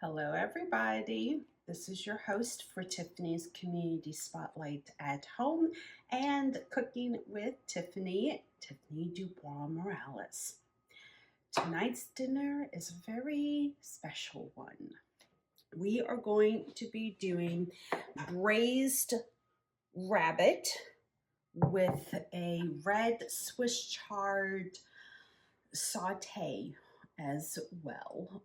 Hello everybody, this is your host for Tiffany's Community Spotlight at Home and Cooking with Tiffany DuBois-Morales. Tonight's dinner is a very special one. We are going to be doing braised rabbit with a red Swiss chard saute as well.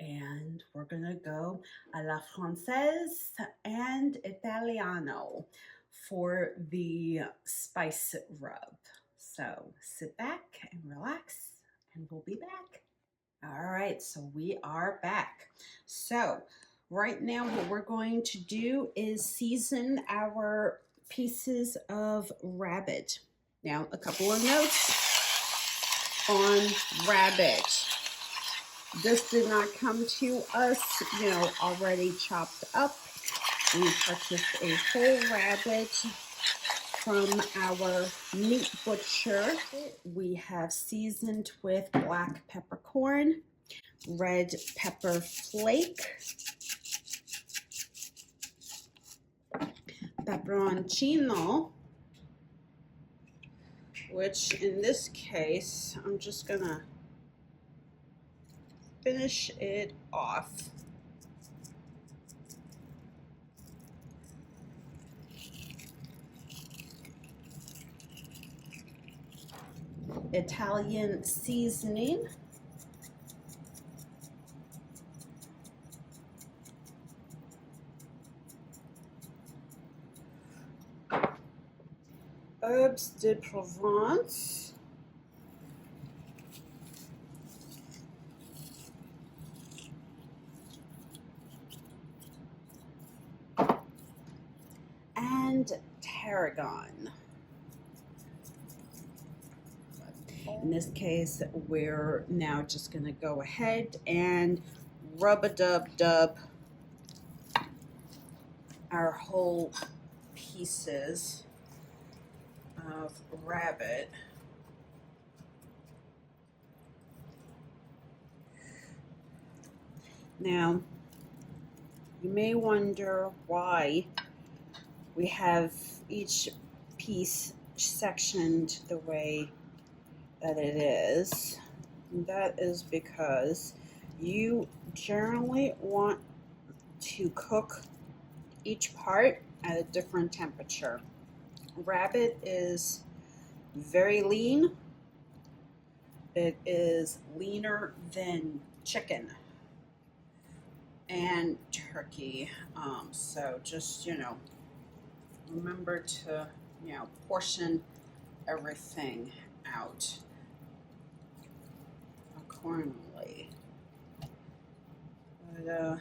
And we're gonna go a la française and Italiano for the spice rub. So sit back and relax and we'll be back. All right, so we are back. So right now what we're going to do is season our pieces of rabbit. Now a couple of notes on rabbit. This did not come to us, already chopped up. We purchased a whole rabbit from our meat butcher. We have seasoned with black peppercorn, red pepper flake, peperoncino, which in this case, I'm just gonna finish it off. Italian seasoning. Herbs de Provence. And tarragon. In this case, we're now just going to go ahead and rub-a-dub-dub our whole pieces of rabbit. Now, you may wonder why we have each piece sectioned the way that it is. And that is because you generally want to cook each part at a different temperature. Rabbit is very lean. It is leaner than chicken and turkey. So just, remember to, portion everything out accordingly. But, all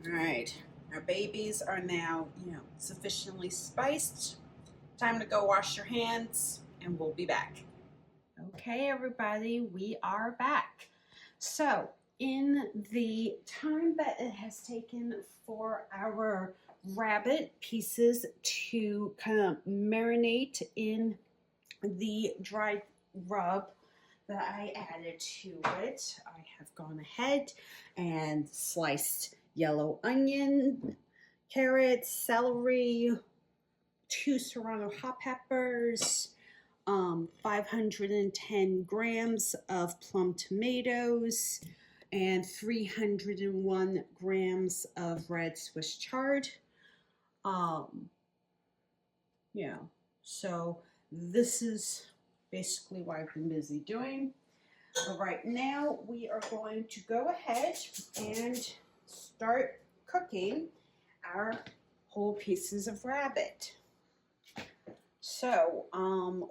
right, our babies are now, sufficiently spiced. Time to go wash your hands and we'll be back. Okay, everybody, we are back. So in the time that it has taken for our rabbit pieces to kind of marinate in the dried rub that I added to it, I have gone ahead and sliced yellow onion, carrots, celery, 2 serrano hot peppers, 510 grams of plum tomatoes, and 301 grams of red Swiss chard. So this is basically what I've been busy doing. But right now we are going to go ahead and start cooking our whole pieces of rabbit. So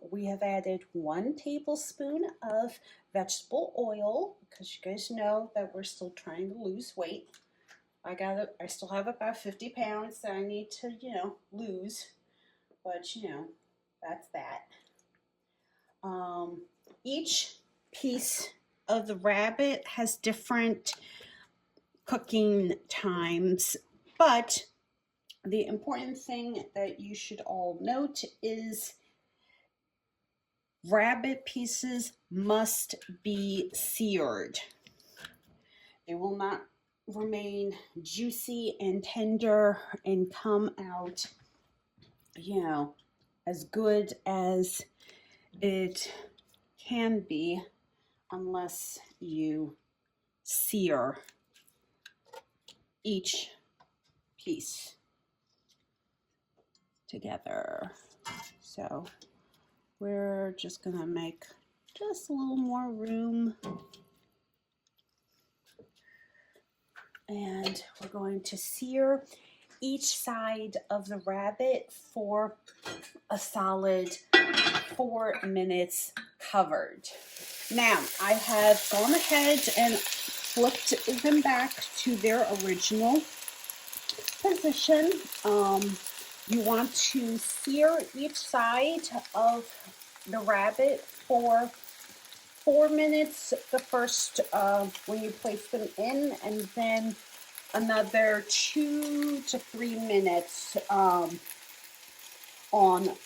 we have added 1 tablespoon of vegetable oil because you guys know that we're still trying to lose weight. I still have about 50 pounds that I need to, lose, but that's that. Each piece of the rabbit has different cooking times, but the important thing that you should all note is rabbit pieces must be seared. They will not remain juicy and tender and come out, you know, as good as it can be, unless you sear each piece together. So we're just gonna make just a little more room, and we're going to sear each side of the rabbit for a solid 4 minutes covered. Now I have gone ahead and flipped them back to their original position. You want to sear each side of the rabbit for 4 minutes the first when you place them in, and then another 2 to 3 minutes on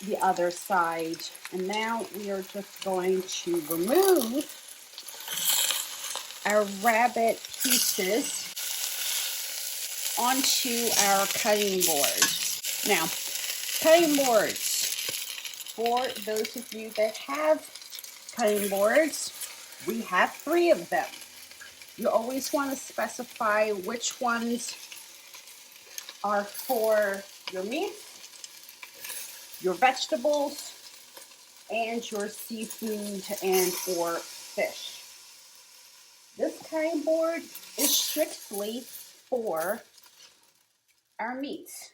the other side. And now we are just going to remove our rabbit pieces onto our cutting board. Now, cutting boards, for those of you that have cutting boards, we have 3 of them. You always want to specify which ones are for your meat, your vegetables, and your seafood and or fish. This cutting board is strictly for our meats.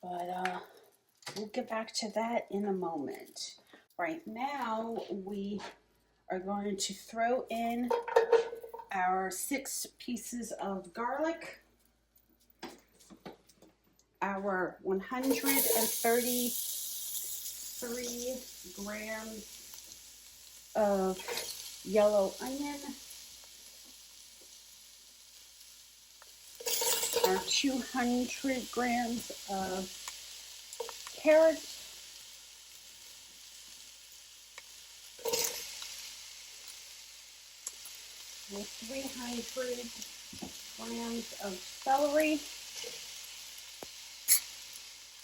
But we'll get back to that in a moment. Right now, we are going to throw in our 6 pieces of garlic, our 133 grams of yellow onion, our 200 grams of carrots, and 300 grams of celery.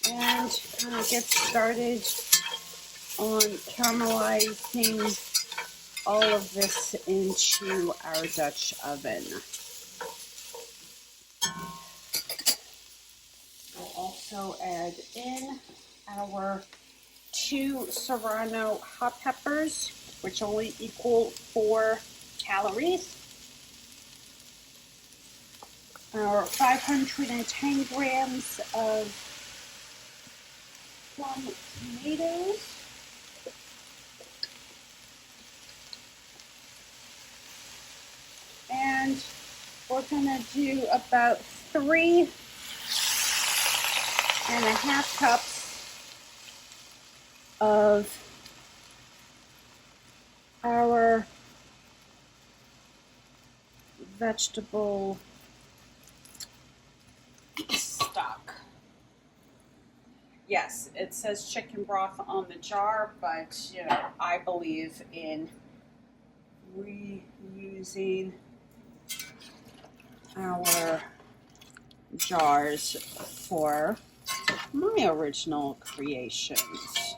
And get started on caramelizing all of this into our Dutch oven. We'll also add in our 2 serrano hot peppers, which only equal 4 calories. Our 510 grams of plum tomatoes. And we're gonna do about 3.5 cups of our vegetable stock. Yes, it says chicken broth on the jar, but you know, I believe in reusing our jars for my original creations,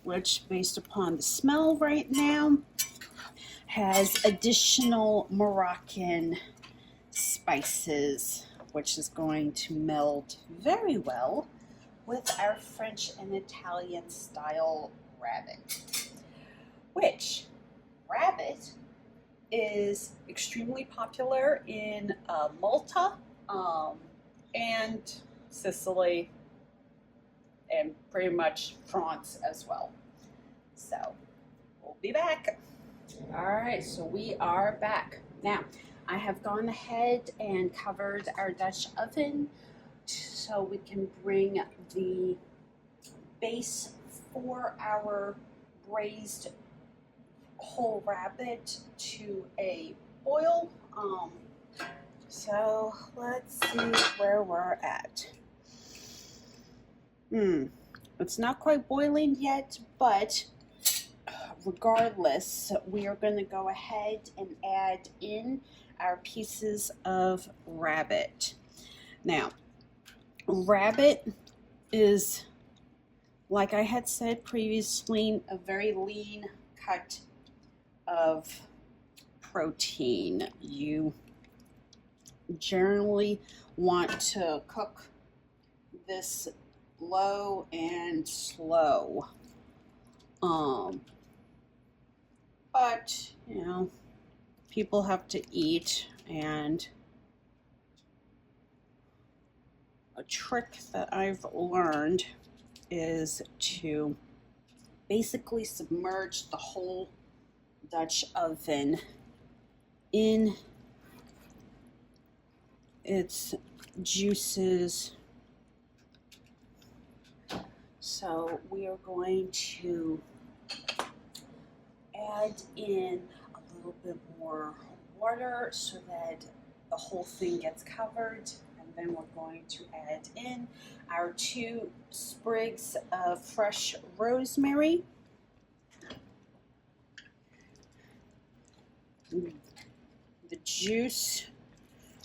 which, based upon the smell right now, has additional Moroccan spices, which is going to meld very well with our French and Italian style rabbit, which rabbit is extremely popular in Malta and Sicily and pretty much France as well. So we'll be back. All right, so we are back. Now, I have gone ahead and covered our Dutch oven so we can bring the base for our braised whole rabbit to a boil. So let's see where we're at. It's not quite boiling yet, but regardless, we are going to go ahead and add in our pieces of rabbit. Now, rabbit is, like I had said previously, a very lean cut of protein. You generally want to cook this low and slow. But, you know, people have to eat, and a trick that I've learned is to basically submerge the whole Dutch oven in its juices. So we are going to add in a little bit more water so that the whole thing gets covered, and then we're going to add in our 2 sprigs of fresh rosemary, the juice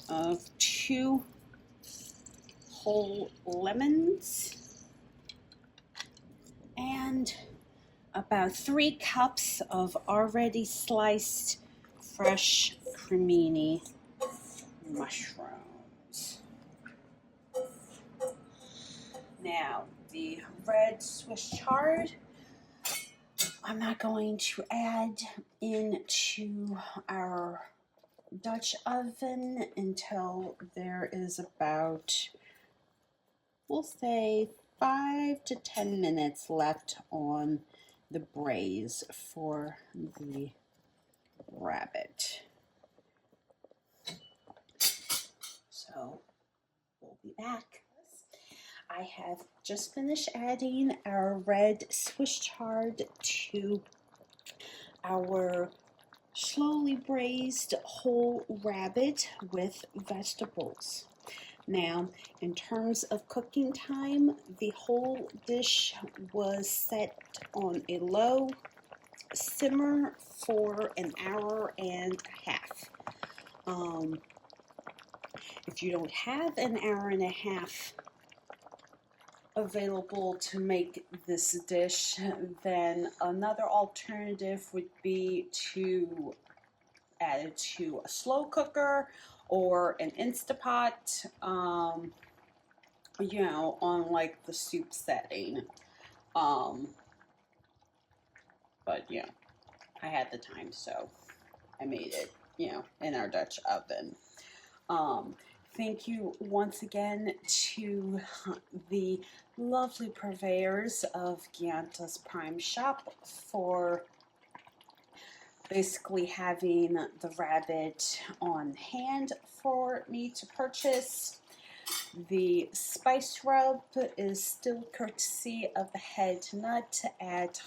of 2 whole lemons, and about 3 cups of already sliced fresh cremini mushrooms. Now, the red Swiss chard, I'm not going to add into our Dutch oven until there is about, we'll say, 5 to 10 minutes left on the braise for the rabbit. So we'll be back. I have just finished adding our red Swiss chard to our slowly braised whole rabbit with vegetables. Now, in terms of cooking time, the whole dish was set on a low simmer for an hour and a half. If you don't have an hour and a half available to make this dish, then another alternative would be to add it to a slow cooker or an Instapot, you know, on like the soup setting. But yeah, I had the time, so I made it, you know, in our Dutch oven. Thank you once again to the lovely purveyors of Gianta's Prime Shop for basically having the rabbit on hand for me to purchase. The spice rub is still courtesy of the Head Nut at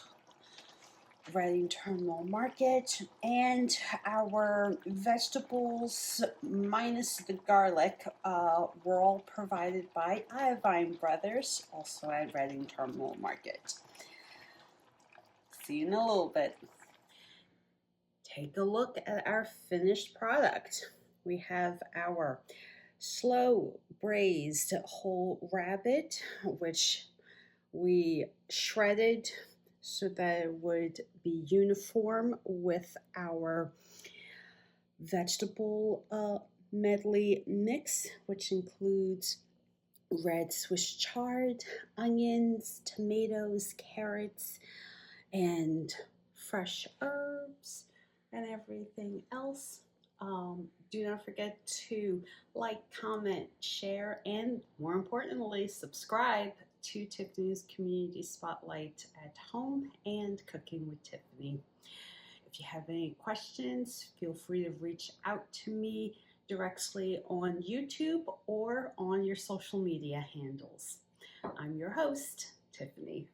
Reading Terminal Market, and our vegetables minus the garlic were all provided by Iovine Brothers, also at Reading Terminal Market. See you in a little bit. Take a look at our finished product. We have our slow braised whole rabbit, which we shredded so that it would be uniform with our vegetable medley mix, which includes red Swiss chard, onions, tomatoes, carrots, and fresh herbs and everything else. Do not forget to like, comment, share, and more importantly, subscribe to Tiffany's Community Spotlight at Home and Cooking with Tiffany. If you have any questions, feel free to reach out to me directly on YouTube or on your social media handles. I'm your host, Tiffany.